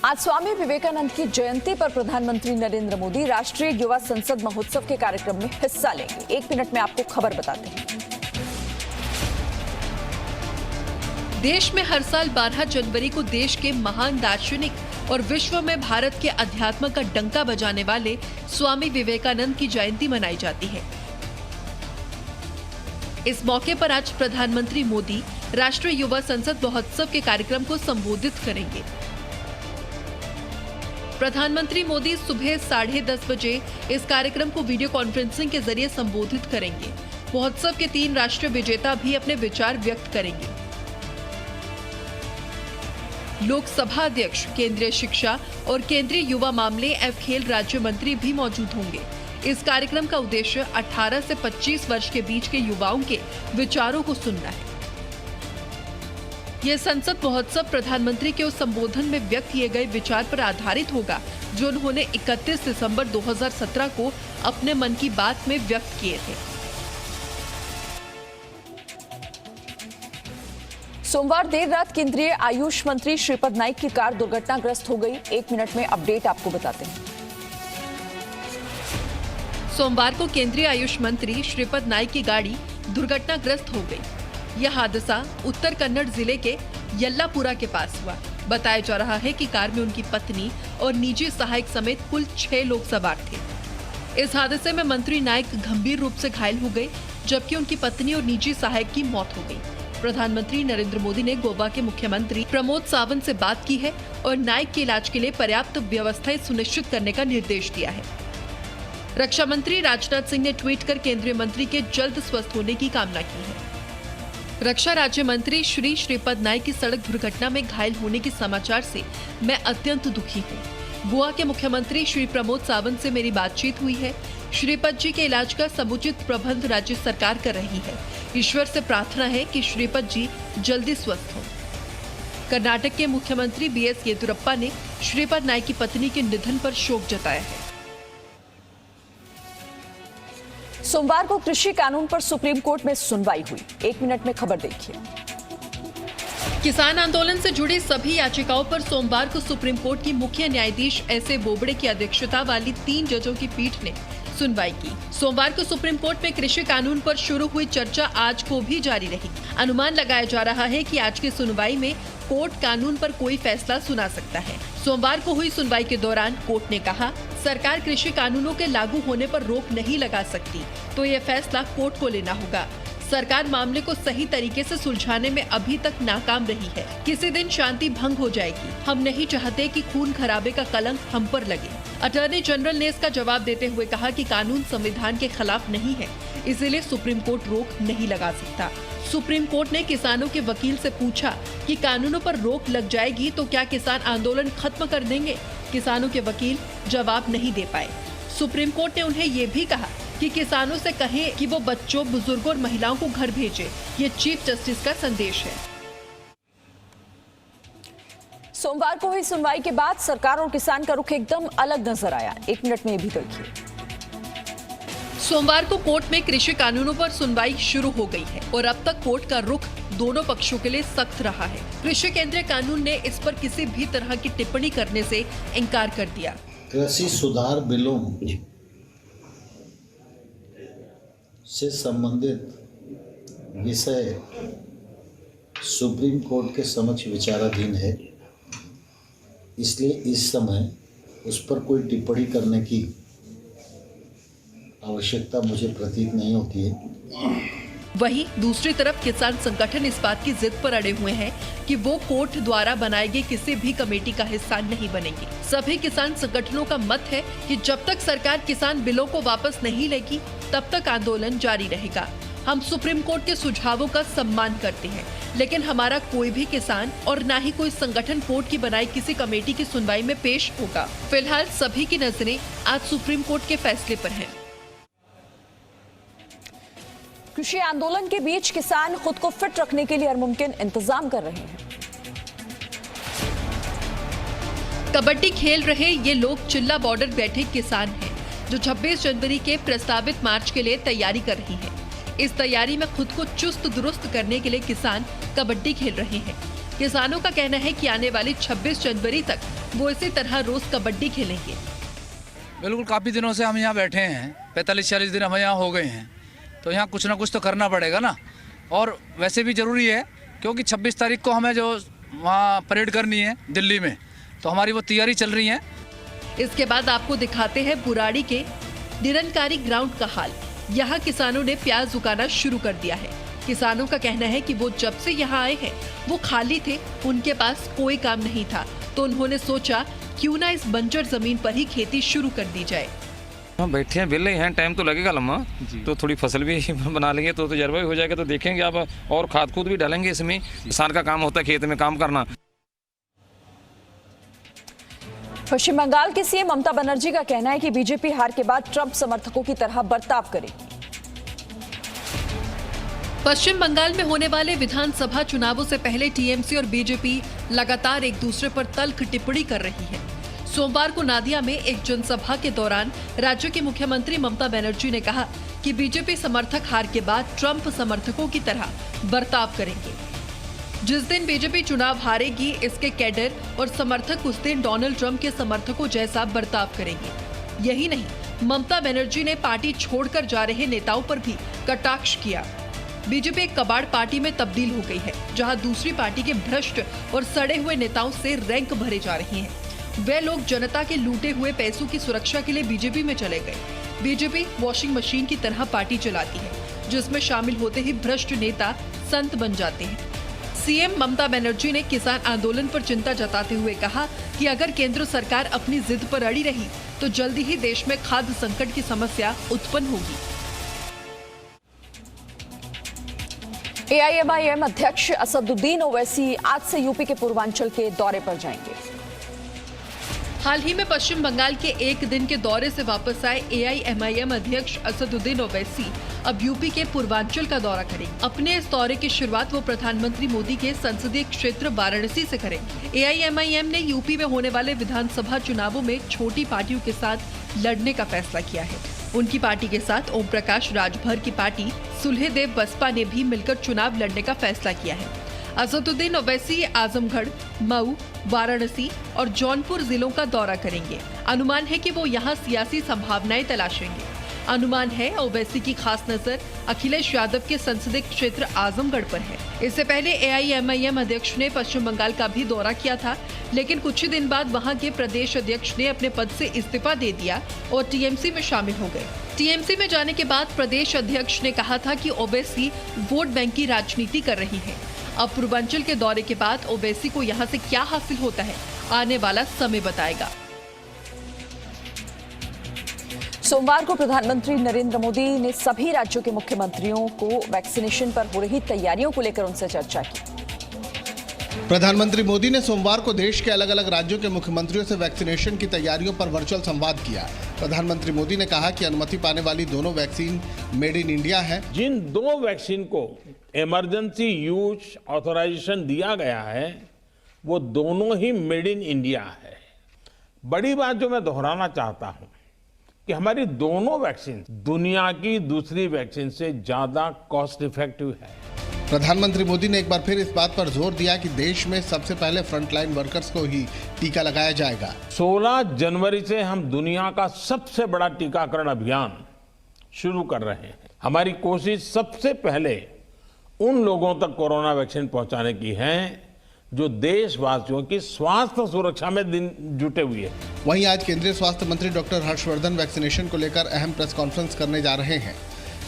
आज स्वामी विवेकानंद की जयंती पर प्रधानमंत्री नरेंद्र मोदी राष्ट्रीय युवा संसद महोत्सव के कार्यक्रम में हिस्सा लेंगे। 1 मिनट में आपको खबर बताते हैं। देश में हर साल 12 जनवरी को देश के महान दार्शनिक और विश्व में भारत के अध्यात्म का डंका बजाने वाले स्वामी विवेकानंद की जयंती मनाई जाती है। इस मौके पर आज प्रधानमंत्री मोदी राष्ट्रीय युवा संसद महोत्सव के कार्यक्रम को संबोधित करेंगे। प्रधानमंत्री मोदी सुबह 10:30 बजे इस कार्यक्रम को वीडियो कॉन्फ्रेंसिंग के जरिए संबोधित करेंगे। महोत्सव के 3 राष्ट्रीय विजेता भी अपने विचार व्यक्त करेंगे। लोकसभा अध्यक्ष, केंद्रीय शिक्षा और केंद्रीय युवा मामले एवं खेल राज्य मंत्री भी मौजूद होंगे। इस कार्यक्रम का उद्देश्य 18 से 25 वर्ष के बीच के युवाओं के विचारों को सुनना है। यह संसद महोत्सव प्रधानमंत्री के उस संबोधन में व्यक्त किए गए विचार पर आधारित होगा जो उन्होंने 31 दिसंबर 2017 को अपने मन की बात में व्यक्त किए थे। सोमवार देर रात केंद्रीय आयुष मंत्री श्रीपद नाइक की कार दुर्घटनाग्रस्त हो गई। 1 मिनट में अपडेट आपको बताते हैं। सोमवार को केंद्रीय आयुष मंत्री श्रीपद नाइक की गाड़ी दुर्घटनाग्रस्त हो गई। यह हादसा उत्तर कन्नड़ जिले के यल्लापुरा के पास हुआ। बताया जा रहा है कि कार में उनकी पत्नी और निजी सहायक समेत कुल 6 लोग सवार थे। इस हादसे में मंत्री नाइक गंभीर रूप से घायल हो गए, जबकि उनकी पत्नी और निजी सहायक की मौत हो गई। प्रधानमंत्री नरेंद्र मोदी ने गोवा के मुख्यमंत्री प्रमोद सावंत से बात की है और नाइक के इलाज के लिए पर्याप्त व्यवस्थाएं सुनिश्चित करने का निर्देश दिया है। रक्षा मंत्री राजनाथ सिंह ने ट्वीट कर केंद्रीय मंत्री के जल्द स्वस्थ होने की कामना की है। रक्षा राज्य मंत्री श्रीपद नाइक की सड़क दुर्घटना में घायल होने के समाचार से मैं अत्यंत दुखी हूँ। गोवा के मुख्यमंत्री श्री प्रमोद सावंत से मेरी बातचीत हुई है। श्रीपद जी के इलाज का समुचित प्रबंध राज्य सरकार कर रही है। ईश्वर से प्रार्थना है कि श्रीपद जी जल्दी स्वस्थ हों। कर्नाटक के मुख्यमंत्री BS येदियुरप्पा ने श्रीपद नाइक की पत्नी के निधन पर शोक जताया है। सोमवार को कृषि कानून पर सुप्रीम कोर्ट में सुनवाई हुई। 1 मिनट में खबर देखिए। किसान आंदोलन से जुड़ी सभी याचिकाओं पर सोमवार को सुप्रीम कोर्ट की मुख्य न्यायाधीश S.A. बोबड़े की अध्यक्षता वाली 3 जजों की पीठ ने सुनवाई की। सोमवार को सुप्रीम कोर्ट में कृषि कानून पर शुरू हुई चर्चा आज को भी जारी रही। अनुमान लगाया जा रहा है कि आज की सुनवाई में कोर्ट कानून पर कोई फैसला सुना सकता है। सोमवार को हुई सुनवाई के दौरान कोर्ट ने कहा, सरकार कृषि कानूनों के लागू होने पर रोक नहीं लगा सकती, तो यह फैसला कोर्ट को लेना होगा। सरकार मामले को सही तरीके से सुलझाने में अभी तक नाकाम रही है। किसी दिन शांति भंग हो जाएगी। हम नहीं चाहते कि खून खराबे का कलंक हम पर लगे। अटॉर्नी जनरल ने इसका जवाब देते हुए कहा कि कानून संविधान के खिलाफ नहीं है, इसलिए सुप्रीम कोर्ट रोक नहीं लगा सकता। सुप्रीम कोर्ट ने किसानों के वकील से पूछा कि कानूनों पर रोक लग जाएगी तो क्या किसान आंदोलन खत्म कर देंगे। किसानों के वकील जवाब नहीं दे पाए। सुप्रीम कोर्ट ने उन्हें ये भी कहा कि किसानों से कहें कि वो बच्चों, बुजुर्गों और महिलाओं को घर भेजें। ये चीफ जस्टिस का संदेश है। सोमवार को हुई सुनवाई के बाद सरकार और किसान का रुख एकदम अलग नजर आया। 1 मिनट में ये भी देखिए। सोमवार को कोर्ट में कृषि कानूनों पर सुनवाई शुरू हो गई है और अब तक कोर्ट का रुख दोनों पक्षों के लिए सख्त रहा है। कृषि केंद्रीय कानून ने इस पर किसी भी तरह की टिप्पणी करने से इनकार कर दिया। कृषि सुधार बिलों से संबंधित विषय सुप्रीम कोर्ट के समक्ष विचाराधीन है, इसलिए इस समय उस पर कोई टिप्पणी करने की आवश्यकता मुझे प्रतीत नहीं होती है। वहीं दूसरी तरफ किसान संगठन इस बात की जिद पर अड़े हुए हैं कि वो कोर्ट द्वारा बनाई गई किसी भी कमेटी का हिस्सा नहीं बनेंगे। सभी किसान संगठनों का मत है कि जब तक सरकार किसान बिलों को वापस नहीं लेगी तब तक आंदोलन जारी रहेगा। हम सुप्रीम कोर्ट के सुझावों का सम्मान करते हैं, लेकिन हमारा कोई भी किसान और न ही कोई संगठन कोर्ट की बनाई किसी कमेटी की सुनवाई में पेश होगा। फिलहाल सभी की नजरें आज सुप्रीम कोर्ट के फैसले पर हैं। कृषि आंदोलन के बीच किसान खुद को फिट रखने के लिए हर मुमकिन इंतजाम कर रहे हैं। कबड्डी खेल रहे ये लोग चिल्ला बॉर्डर बैठे किसान हैं, जो 26 जनवरी के प्रस्तावित मार्च के लिए तैयारी कर रही हैं। इस तैयारी में खुद को चुस्त दुरुस्त करने के लिए किसान कबड्डी खेल रहे हैं। किसानों का कहना है कि आने वाली 26 जनवरी तक वो इसी तरह रोज कबड्डी खेलेंगे। बिल्कुल, काफ़ी दिनों से हम यहाँ बैठे हैं, 45-40 दिन हम यहाँ हो गए हैं, तो यहाँ कुछ ना कुछ तो करना पड़ेगा ना। और वैसे भी ज़रूरी है क्योंकि 26 तारीख को हमें जो वहाँ परेड करनी है दिल्ली में, तो हमारी वो तैयारी चल रही है। इसके बाद आपको दिखाते हैं बुराड़ी के निरंकारी ग्राउंड का हाल। यहाँ किसानों ने प्याज उगाना शुरू कर दिया है। किसानों का कहना है कि वो जब से यहाँ आए हैं वो खाली थे, उनके पास कोई काम नहीं था, तो उन्होंने सोचा क्यों ना इस बंजर जमीन पर ही खेती शुरू कर दी जाए। हम बैठे हैं, विले हैं, टाइम तो लगेगा लम्बा, तो थोड़ी फसल भी बना लेंगे तो तजर्बा भी हो जाएगा, तो देखेंगे आप, और खाद खुद भी डालेंगे इसमें। किसान का काम होता है खेत में काम करना। पश्चिम बंगाल के सीएम ममता बनर्जी का कहना है कि बीजेपी हार के बाद ट्रंप समर्थकों की तरह बर्ताव करेगी। पश्चिम बंगाल में होने वाले विधानसभा चुनावों से पहले टीएमसी और बीजेपी लगातार एक दूसरे पर तल्ख टिप्पणी कर रही है। सोमवार को नादिया में एक जनसभा के दौरान राज्य की मुख्यमंत्री ममता बनर्जी ने कहा कि बीजेपी समर्थक हार के बाद ट्रंप समर्थकों की तरह बर्ताव करेंगे। जिस दिन बीजेपी चुनाव हारेगी, इसके कैडर और समर्थक उस दिन डोनाल्ड ट्रंप के समर्थकों जैसा बर्ताव करेंगे। यही नहीं, ममता बनर्जी ने पार्टी छोड़कर जा रहे नेताओं पर भी कटाक्ष किया। बीजेपी एक कबाड़ पार्टी में तब्दील हो गई है, जहां दूसरी पार्टी के भ्रष्ट और सड़े हुए नेताओं से रैंक भरे जा रहे हैं। वे लोग जनता के लूटे हुए पैसों की सुरक्षा के लिए बीजेपी में चले गए। बीजेपी वॉशिंग मशीन की तरह पार्टी चलाती है, जिसमें शामिल होते ही भ्रष्ट नेता संत बन जाते हैं। सीएम ममता बनर्जी ने किसान आंदोलन पर चिंता जताते हुए कहा कि अगर केंद्र सरकार अपनी जिद पर अड़ी रही तो जल्दी ही देश में खाद्य संकट की समस्या उत्पन्न होगी। एआईएमआईएम अध्यक्ष असदुद्दीन ओवैसी आज से यूपी के पूर्वांचल के दौरे पर जाएंगे। हाल ही में पश्चिम बंगाल के एक दिन के दौरे से वापस आए एआईएमआईएम अध्यक्ष असदुद्दीन ओवैसी अब यूपी के पूर्वांचल का दौरा करेंगे। अपने इस दौरे की शुरुआत वो प्रधानमंत्री मोदी के संसदीय क्षेत्र वाराणसी से करेंगे। एआईएमआईएम ने यूपी में होने वाले विधानसभा चुनावों में छोटी पार्टियों के साथ लड़ने का फैसला किया है। उनकी पार्टी के साथ ओम प्रकाश राजभर की पार्टी सुलहेदेव बसपा ने भी मिलकर चुनाव लड़ने का फैसला किया है। असदुद्दीन ओवैसी आजमगढ़, मऊ, वाराणसी और जौनपुर जिलों का दौरा करेंगे। अनुमान है कि वो यहाँ सियासी संभावनाएं तलाशेंगे। अनुमान है ओवैसी की खास नजर अखिलेश यादव के संसदीय क्षेत्र आजमगढ़ पर है। इससे पहले एआईएमआईएम अध्यक्ष ने पश्चिम बंगाल का भी दौरा किया था, लेकिन कुछ ही दिन बाद वहां के प्रदेश अध्यक्ष ने अपने पद से इस्तीफा दे दिया और टीएमसी में शामिल हो गए। टीएमसी में जाने के बाद प्रदेश अध्यक्ष ने कहा था कि ओवैसी वोट बैंक की राजनीति कर रही है। अब पूर्वांचल के दौरे के बाद ओवैसी को यहां से क्या हासिल होता है, आने वाला समय बताएगा। सोमवार को प्रधानमंत्री नरेंद्र मोदी ने सभी राज्यों के मुख्यमंत्रियों को वैक्सीनेशन पर हो रही तैयारियों को लेकर उनसे चर्चा की। प्रधानमंत्री मोदी ने सोमवार को देश के अलग अलग राज्यों के मुख्यमंत्रियों से वैक्सीनेशन की तैयारियों पर वर्चुअल संवाद किया। प्रधानमंत्री मोदी ने कहा कि अनुमति पाने वाली दोनों वैक्सीन मेड इन इंडिया है। जिन दो वैक्सीन को इमरजेंसी यूज ऑथराइजेशन दिया गया है, वो दोनों ही मेड इन इंडिया है। बड़ी बात जो मैं दोहराना चाहता हूं कि हमारी दोनों वैक्सीन दुनिया की दूसरी वैक्सीन से ज्यादा कॉस्ट इफेक्टिव है। प्रधानमंत्री मोदी ने एक बार फिर इस बात पर जोर दिया कि देश में सबसे पहले फ्रंटलाइन वर्कर्स को ही टीका लगाया जाएगा। 16 जनवरी से हम दुनिया का सबसे बड़ा टीकाकरण अभियान शुरू कर रहे हैं। हमारी कोशिश सबसे पहले उन लोगों तक कोरोना वैक्सीन पहुंचाने की है जो देशवासियों की स्वास्थ्य सुरक्षा में जुटे हुए हैं। वहीं आज केंद्रीय स्वास्थ्य मंत्री डॉक्टर हर्षवर्धन वैक्सीनेशन को लेकर अहम प्रेस कॉन्फ्रेंस करने जा रहे हैं।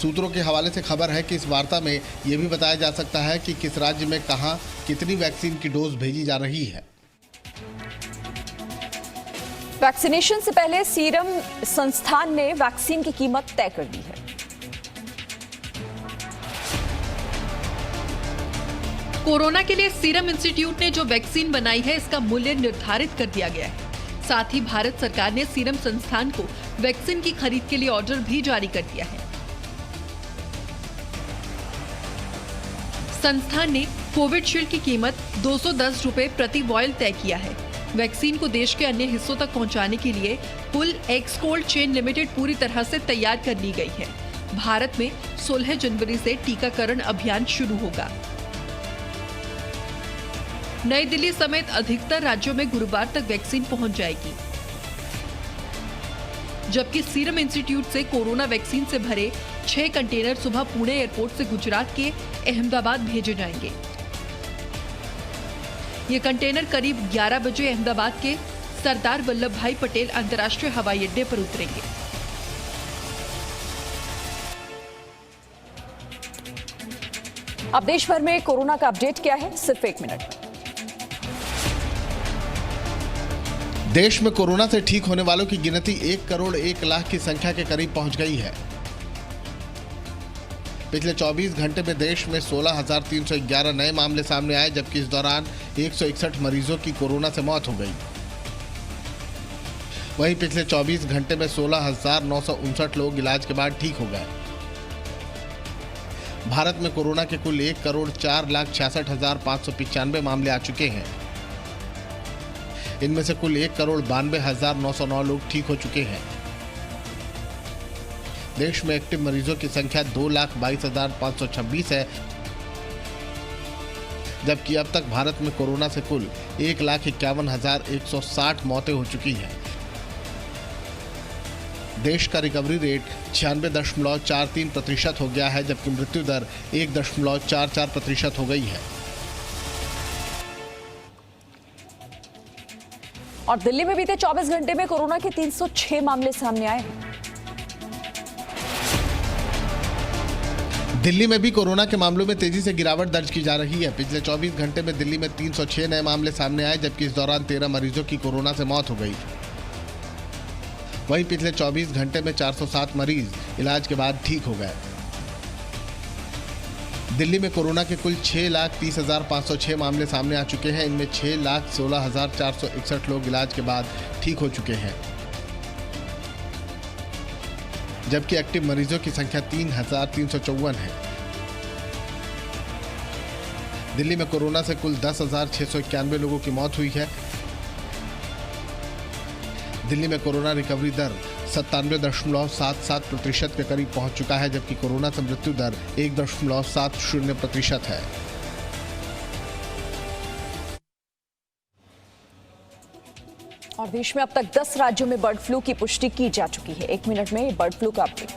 सूत्रों के हवाले से खबर है कि इस वार्ता में ये भी बताया जा सकता है कि किस राज्य में कहां कितनी वैक्सीन की डोज भेजी जा रही है। वैक्सीनेशन से पहले सीरम संस्थान ने वैक्सीन की कीमत तय कर दी है। कोरोना के लिए सीरम इंस्टीट्यूट ने जो वैक्सीन बनाई है, इसका मूल्य निर्धारित कर दिया गया है। साथ ही भारत सरकार ने सीरम संस्थान को वैक्सीन की खरीद के लिए ऑर्डर भी जारी कर दिया है। संस्थान ने कोविडशील्ड की कीमत 210 रुपए प्रति वॉयल तय किया है। वैक्सीन को देश के अन्य हिस्सों तक पहुंचाने के लिए कुल एक्सकोल्ड चेन लिमिटेड पूरी तरह से तैयार कर ली गई है। भारत में 16 जनवरी से टीकाकरण अभियान शुरू होगा। नई दिल्ली समेत अधिकतर राज्यों में गुरुवार तक वैक्सीन पहुंच जाएगी, जबकि सीरम इंस्टीट्यूट से कोरोना वैक्सीन से भरे 6 कंटेनर सुबह पुणे एयरपोर्ट से गुजरात के अहमदाबाद भेजे जाएंगे। ये कंटेनर करीब 11 बजे अहमदाबाद के सरदार वल्लभ भाई पटेल अंतर्राष्ट्रीय हवाई अड्डे पर उतरेंगे। अब देश भर में कोरोना का अपडेट क्या है, सिर्फ 1 मिनट में। देश में कोरोना से ठीक होने वालों की गिनती 1 करोड़ 1 लाख की संख्या के करीब पहुंच गई है। पिछले 24 घंटे में देश में 16,311 नए मामले सामने आए, जबकि इस दौरान 161 मरीजों की कोरोना से मौत हो गई। वहीं पिछले 24 घंटे में 16,959 लोग इलाज के बाद ठीक हो गए। भारत में कोरोना के कुल 1 करोड़ 4,66,595 मामले आ चुके हैं। इनमें से कुल 1 करोड़ 92,909 लोग ठीक हो चुके हैं। देश में एक्टिव मरीजों की संख्या 2,22,526 है, जबकि अब तक भारत में कोरोना से कुल 1,51,160 मौतें हो चुकी हैं। देश का रिकवरी रेट 96.43% हो गया है, जबकि मृत्यु दर 1.44% हो गई है। और दिल्ली में बीते 24 घंटे में कोरोना के 306 मामले सामने आए हैं। दिल्ली में भी कोरोना के मामलों में तेजी से गिरावट दर्ज की जा रही है। पिछले 24 घंटे में दिल्ली में 306 नए मामले सामने आए, जबकि इस दौरान 13 मरीजों की कोरोना से मौत हो गई। वहीं पिछले 24 घंटे में 407 मरीज इलाज के बाद ठीक हो गए। दिल्ली में कोरोना के कुल 6,30,506 मामले सामने आ चुके हैं। इनमें 6,16,461 लोग इलाज के बाद ठीक हो चुके हैं, जबकि एक्टिव मरीजों की संख्या 3,354 है। दिल्ली में कोरोना से कुल 10,691 लोगों की मौत हुई है। दिल्ली में कोरोना रिकवरी दर 97.77% के करीब पहुंच चुका है, जबकि कोरोना से मृत्यु दर 1.70% है। और देश में अब तक 10 राज्यों में बर्ड फ्लू की पुष्टि की जा चुकी है। 1 मिनट में बर्ड फ्लू का अपडेट।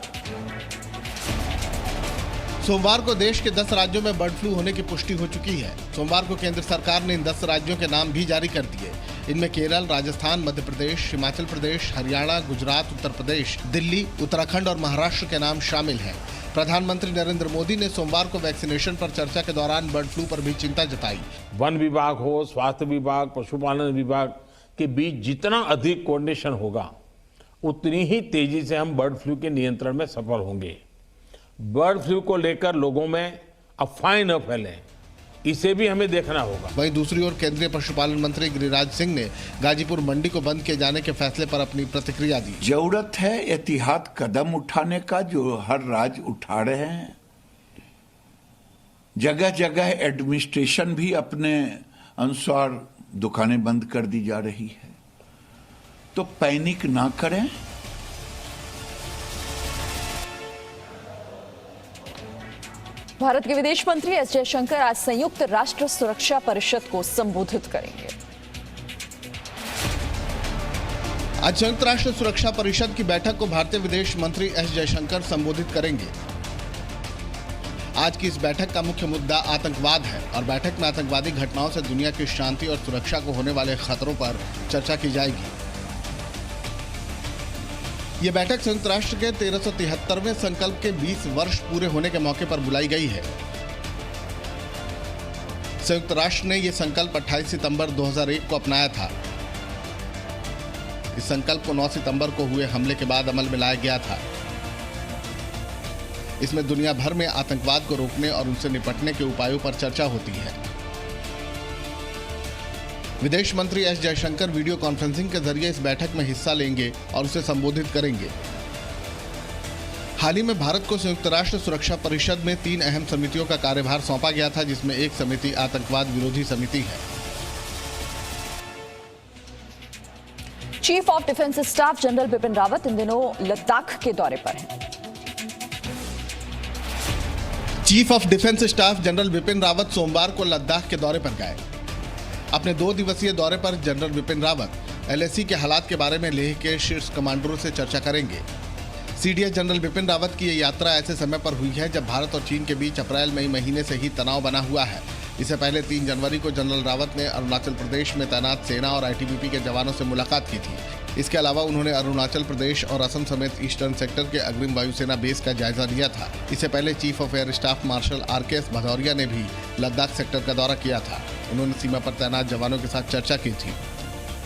सोमवार को देश के 10 राज्यों में बर्ड फ्लू होने की पुष्टि हो चुकी है। सोमवार को केंद्र सरकार ने इन 10 राज्यों के नाम भी जारी कर दिए। इनमें केरल, राजस्थान, मध्य प्रदेश, हिमाचल प्रदेश, हरियाणा, गुजरात, उत्तर प्रदेश, दिल्ली, उत्तराखंड और महाराष्ट्र के नाम शामिल हैं। प्रधानमंत्री नरेंद्र मोदी ने सोमवार को वैक्सीनेशन पर चर्चा के दौरान बर्ड फ्लू पर भी चिंता जताई। वन विभाग हो, स्वास्थ्य विभाग, पशुपालन विभाग के बीच जितना अधिक कोऑर्डिनेशन होगा, उतनी ही तेजी से हम बर्ड फ्लू के नियंत्रण में सफल होंगे। बर्ड फ्लू को लेकर लोगों में अफवाहें न फैलें, इसे भी हमें देखना होगा। वहीं दूसरी ओर केंद्रीय पशुपालन मंत्री गिरिराज सिंह ने गाजीपुर मंडी को बंद किए जाने के फैसले पर अपनी प्रतिक्रिया दी। जरूरत है एहतियात कदम उठाने का, जो हर राज्य उठा रहे हैं। जगह जगह एडमिनिस्ट्रेशन भी अपने अनुसार दुकानें बंद कर दी जा रही है, तो पैनिक ना करें। भारत के विदेश मंत्री एस जयशंकर आज संयुक्त राष्ट्र सुरक्षा परिषद को संबोधित करेंगे। आज संयुक्त राष्ट्र सुरक्षा परिषद की बैठक को भारतीय विदेश मंत्री एस जयशंकर संबोधित करेंगे। आज की इस बैठक का मुख्य मुद्दा आतंकवाद है और बैठक में आतंकवादी घटनाओं से दुनिया की शांति और सुरक्षा को होने वाले खतरों पर चर्चा की जाएगी। ये बैठक संयुक्त राष्ट्र के 1373वें संकल्प के 20 वर्ष पूरे होने के मौके पर बुलाई गई है। संयुक्त राष्ट्र ने यह संकल्प 28 सितंबर 2001 को अपनाया था। इस संकल्प को 9 सितंबर को हुए हमले के बाद अमल में लाया गया था। इसमें दुनिया भर में आतंकवाद को रोकने और उनसे निपटने के उपायों पर चर्चा होती है। विदेश मंत्री एस जयशंकर वीडियो कॉन्फ्रेंसिंग के जरिए इस बैठक में हिस्सा लेंगे और उसे संबोधित करेंगे। हाल ही में भारत को संयुक्त राष्ट्र सुरक्षा परिषद में 3 अहम समितियों का कार्यभार सौंपा गया था, जिसमें एक समिति आतंकवाद विरोधी समिति है। Chief of defence staff general Bipin Rawat इन दिनों लद्दाख के दौरे पर हैं। Chief of defence staff general Bipin Rawat सोमवार को लद्दाख के दौरे पर गए। अपने 2 दिवसीय दौरे पर जनरल बिपिन रावत LAC के हालात के बारे में लेह के शीर्ष कमांडरों से चर्चा करेंगे। CDS जनरल बिपिन रावत की ये यात्रा ऐसे समय पर हुई है जब भारत और चीन के बीच अप्रैल-मई महीने से ही तनाव बना हुआ है। इससे पहले 3 जनवरी को जनरल रावत ने अरुणाचल प्रदेश में तैनात सेना और ITBP के जवानों से मुलाकात की थी। इसके अलावा उन्होंने अरुणाचल प्रदेश और असम समेत ईस्टर्न सेक्टर के अग्रिम वायुसेना बेस का जायजा लिया था। इससे पहले chief of air staff marshal RKS Bhadauria ने भी लद्दाख सेक्टर का दौरा किया था। उन्होंने सीमा पर तैनात जवानों के साथ चर्चा की थी।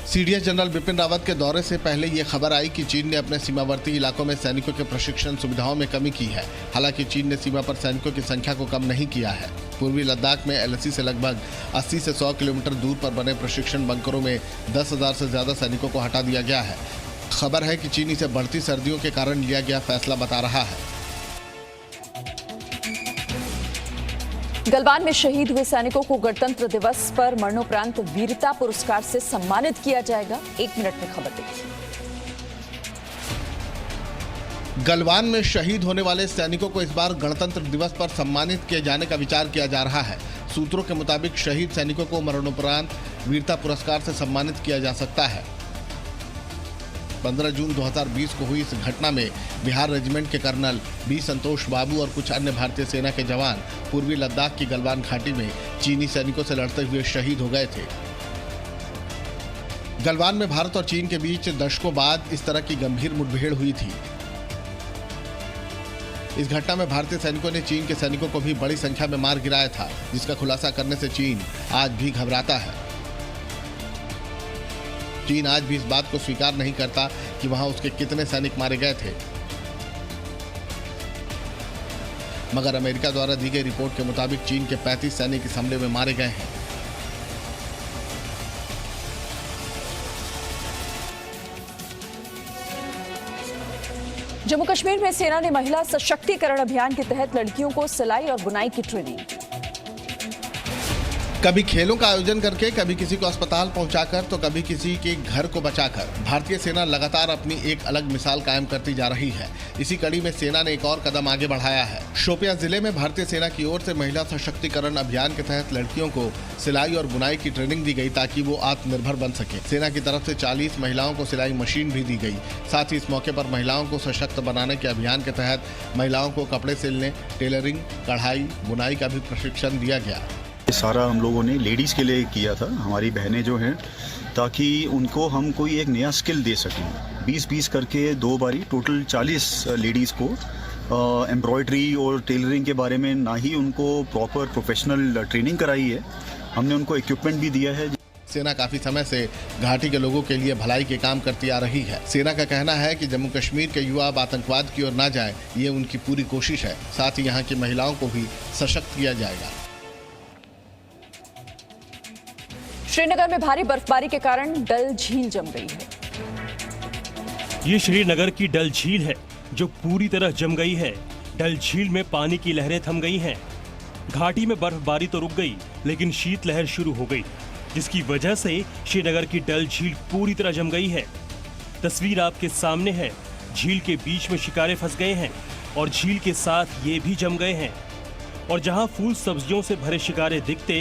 CDS जनरल बिपिन रावत के दौरे से पहले ये खबर आई कि चीन ने अपने सीमावर्ती इलाकों में सैनिकों के प्रशिक्षण सुविधाओं में कमी की है। हालांकि चीन ने सीमा पर सैनिकों की संख्या को कम नहीं किया है। पूर्वी लद्दाख में LAC से लगभग 80 से 100 किलोमीटर दूर पर बने प्रशिक्षण बंकरों में 10,000 से ज्यादा सैनिकों को हटा दिया गया है। खबर है कि चीन इसे बढ़ती सर्दियों के कारण लिया गया फैसला बता रहा है। गलवान में शहीद हुए सैनिकों को गणतंत्र दिवस पर मरणोपरांत वीरता पुरस्कार से सम्मानित किया जाएगा। 1 मिनट में खबर देखिए। गलवान में शहीद होने वाले सैनिकों को इस बार गणतंत्र दिवस पर सम्मानित किए जाने का विचार किया जा रहा है। सूत्रों के मुताबिक शहीद सैनिकों को मरणोपरांत वीरता पुरस्कार से सम्मानित किया जा सकता है। 15 जून 2020 को हुई इस घटना में बिहार रेजिमेंट के कर्नल B संतोष बाबू और कुछ अन्य भारतीय सेना के जवान पूर्वी लद्दाख की गलवान घाटी में चीनी सैनिकों से लड़ते हुए शहीद हो गए थे। गलवान में भारत और चीन के बीच दशकों बाद इस तरह की गंभीर मुठभेड़ हुई थी। इस घटना में भारतीय सैनिकों ने चीन के सैनिकों को भी बड़ी संख्या में मार गिराया था, जिसका खुलासा करने से चीन आज भी घबराता है। चीन आज भी इस बात को स्वीकार नहीं करता कि वहां उसके कितने सैनिक मारे गए थे। मगर अमेरिका द्वारा दी गई रिपोर्ट के मुताबिक चीन के 35 सैनिक इस हमले में मारे गए हैं। जम्मू कश्मीर में सेना ने महिला सशक्तिकरण अभियान के तहत लड़कियों को सिलाई और बुनाई की ट्रेनिंग। कभी खेलों का आयोजन करके, कभी किसी को अस्पताल पहुंचाकर, तो कभी किसी के घर को बचाकर भारतीय सेना लगातार अपनी एक अलग मिसाल कायम करती जा रही है। इसी कड़ी में सेना ने एक और कदम आगे बढ़ाया है। शोपियां जिले में भारतीय सेना की ओर से महिला सशक्तिकरण अभियान के तहत लड़कियों को सिलाई और बुनाई की ट्रेनिंग दी गई ताकि वो आत्मनिर्भर बन सके। सेना की तरफ से 40 महिलाओं को सिलाई मशीन भी दी गई। साथ ही इस मौके पर महिलाओं को सशक्त बनाने के अभियान के तहत महिलाओं को कपड़े सिलने, टेलरिंग, कढ़ाई, बुनाई का भी प्रशिक्षण दिया गया। सारा हम लोगों ने लेडीज़ के लिए किया था, हमारी बहनें जो हैं, ताकि उनको हम कोई एक नया स्किल दे सकें। 20-20 करके 2 बारी टोटल 40 लेडीज़ को एम्ब्रॉयडरी और टेलरिंग के बारे में ना ही उनको प्रॉपर प्रोफेशनल ट्रेनिंग कराई है, हमने उनको इक्विपमेंट भी दिया है। सेना काफी समय से घाटी के लोगों के लिए भलाई के काम करती आ रही है। सेना का कहना है कि जम्मू कश्मीर के युवा अब आतंकवाद की ओर ना जाए, ये उनकी पूरी कोशिश है। साथ ही यहाँ की महिलाओं को भी सशक्त किया जाएगा। श्रीनगर में भारी बर्फबारी के कारण डल झील जम गई है। ये श्रीनगर की डल झील है जो पूरी तरह जम गई है। डल झील में पानी की लहरें थम गई हैं। घाटी में बर्फबारी तो रुक गई, लेकिन शीतलहर शुरू हो गई, जिसकी वजह से श्रीनगर की डल झील पूरी तरह जम गई है। तस्वीर आपके सामने है। झील के बीच में शिकारे फंस गए हैं और झील के साथ ये भी जम गए हैं। और जहां फूल सब्जियों से भरे शिकारे दिखते,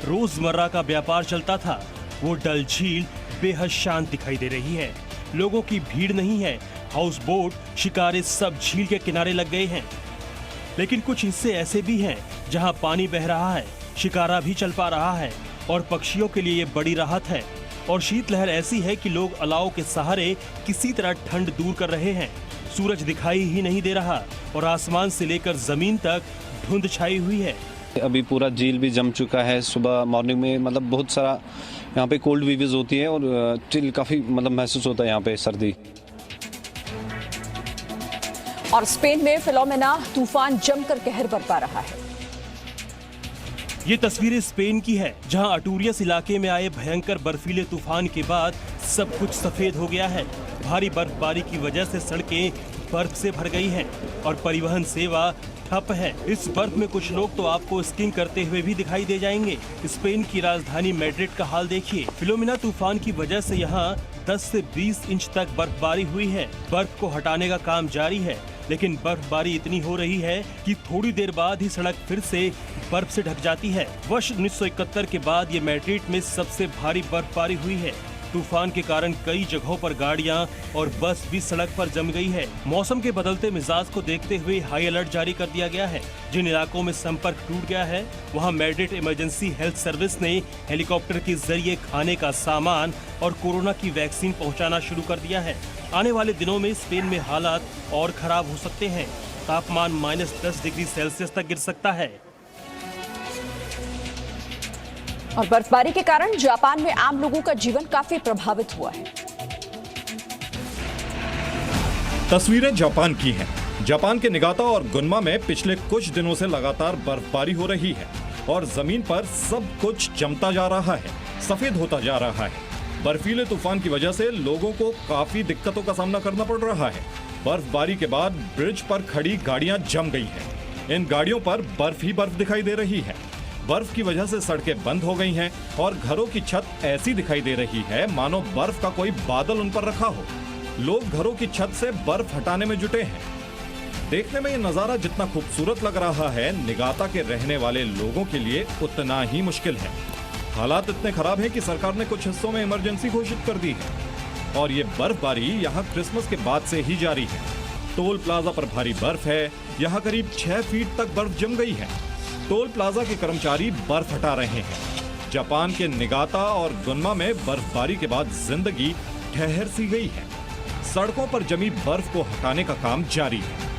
रोजमर्रा का व्यापार चलता था, वो डल झील बेहद शांत दिखाई दे रही है। लोगों की भीड़ नहीं है। हाउस बोट, शिकारे सब झील के किनारे लग गए हैं। लेकिन कुछ हिस्से ऐसे भी हैं जहां पानी बह रहा है, शिकारा भी चल पा रहा है और पक्षियों के लिए ये बड़ी राहत है। और शीतलहर ऐसी है कि लोग अलाव के सहारे किसी तरह ठंड दूर कर रहे हैं। सूरज दिखाई ही नहीं दे रहा और आसमान से लेकर जमीन तक धुंध छाई हुई है। अभी पूरा झील भी जम चुका है। सुबह मॉर्निंग में मतलब बहुत सारा यहाँ पे कोल्ड वेव्स होती है और चिल काफी मतलब महसूस होता है यहाँ पे सर्दी। और स्पेन में फिलोमेना तूफान जमकर कहर बरपा रहा है। ये तस्वीरें स्पेन की है, जहां अटूरियस इलाके में आए भयंकर बर्फीले तूफान के बाद सब कुछ सफेद हो गया है। भारी बर्फबारी की वजह से सड़कें बर्फ से भर गई हैं और परिवहन सेवा ठप है। इस बर्फ में कुछ लोग तो आपको स्कीइंग करते हुए भी दिखाई दे जाएंगे। स्पेन की राजधानी मैड्रिड का हाल देखिए। फिलोमिना तूफान की वजह से यहाँ 10 से 20 इंच तक बर्फबारी हुई है। बर्फ को हटाने का काम जारी है, लेकिन बर्फबारी इतनी हो रही है कि थोड़ी देर बाद ही सड़क फिर से बर्फ से ढक जाती है। वर्ष 1971 के बाद ये मैड्रिड में सबसे भारी बर्फबारी हुई है। तूफान के कारण कई जगहों पर गाड़ियां और बस भी सड़क पर जम गई है। मौसम के बदलते मिजाज को देखते हुए हाई अलर्ट जारी कर दिया गया है। जिन इलाकों में संपर्क टूट गया है वहां मैड्रिड इमरजेंसी हेल्थ सर्विस ने हेलीकॉप्टर के जरिए खाने का सामान और कोरोना की वैक्सीन पहुंचाना शुरू कर दिया है। आने वाले दिनों में स्पेन में हालात और खराब हो सकते हैं। तापमान -10 डिग्री सेल्सियस तक गिर सकता है। और बर्फबारी के कारण जापान में आम लोगों का जीवन काफी प्रभावित हुआ है। तस्वीरें जापान की हैं। जापान के निगाता और गुन्मा में पिछले कुछ दिनों से लगातार बर्फबारी हो रही है और जमीन पर सब कुछ जमता जा रहा है, सफेद होता जा रहा है। बर्फीले तूफान की वजह से लोगों को काफी दिक्कतों का सामना करना पड़ रहा है। बर्फबारी के बाद ब्रिज पर खड़ी गाड़ियां जम गई हैं। इन गाड़ियों पर बर्फ ही बर्फ दिखाई दे रही है। बर्फ की वजह से सड़कें बंद हो गई हैं और घरों की छत ऐसी दिखाई दे रही है मानो बर्फ का कोई बादल उन पर रखा हो। लोग घरों की छत से बर्फ हटाने में जुटे हैं। देखने में ये नजारा जितना खूबसूरत लग रहा है, निगाता के रहने वाले लोगों के लिए उतना ही मुश्किल है। हालात इतने खराब हैं कि सरकार ने कुछ हिस्सों में इमरजेंसी घोषित कर दी है और ये बर्फबारी यहाँ क्रिसमस के बाद से ही जारी है। टोल प्लाजा पर भारी बर्फ है। यहाँ करीब 6 फीट तक बर्फ जम गई है। टोल प्लाजा के कर्मचारी बर्फ हटा रहे हैं। जापान के निगाता और गुन्मा में बर्फबारी के बाद जिंदगी ठहर सी गई है। सड़कों पर जमी बर्फ को हटाने का काम जारी है।